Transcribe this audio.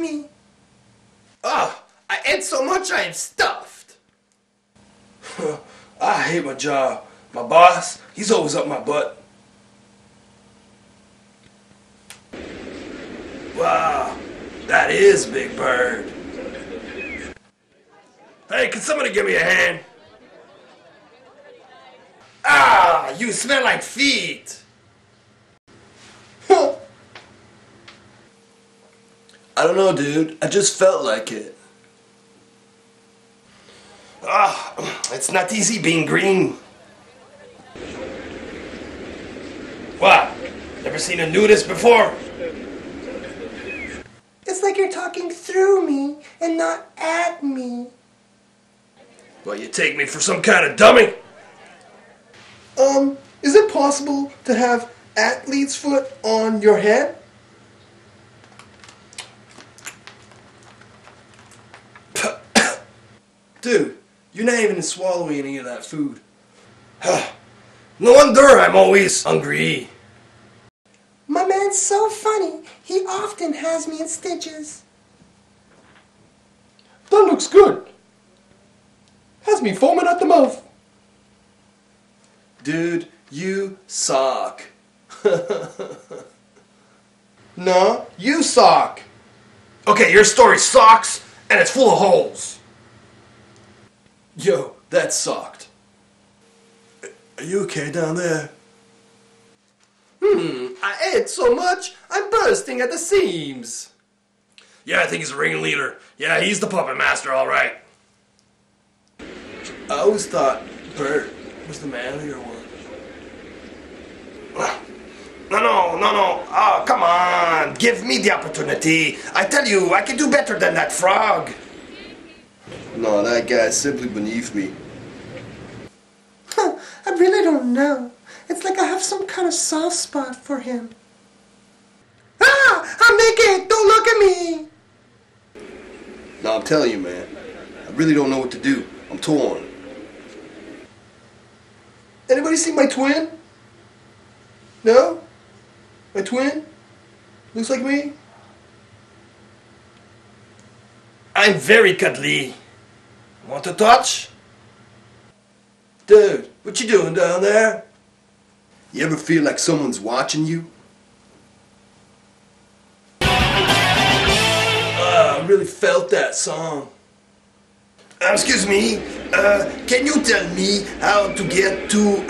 me. Ah, I ate so much I am stuffed. I hate my job. My boss, he's always up my butt. Wow, that is Big Bird. Hey, can somebody give me a hand? Ah, you smell like feet. I don't know, dude. I just felt like it. Ah, it's not easy being green. What? Never seen a nudist before? It's like you're talking through me and not at me. Well, you take me for some kind of dummy? Is it possible to have athlete's foot on your head? Dude, you're not even swallowing any of that food. No wonder I'm always hungry. My man's so funny, he often has me in stitches. That looks good. Has me foaming at the mouth. Dude, you suck. No, you suck. Okay, your story sucks, and it's full of holes. Yo, that sucked. Are you okay down there? I ate so much, I'm bursting at the seams. Yeah, I think he's a ringleader. Yeah, he's the puppet master, all right. I always thought Bert was the manlier one. No. Oh, come on. Give me the opportunity. I tell you, I can do better than that frog. No, that guy's simply beneath me. I really don't know. It's like I have some kind of soft spot for him. Ah! I'm naked! Don't look at me! No, I'm telling you, man. I really don't know what to do. I'm torn. Anybody see my twin? No? My twin? Looks like me? I'm very cuddly. Want to touch? Dude, what you doing down there? You ever feel like someone's watching you? I really felt that song. Excuse me, can you tell me how to get to,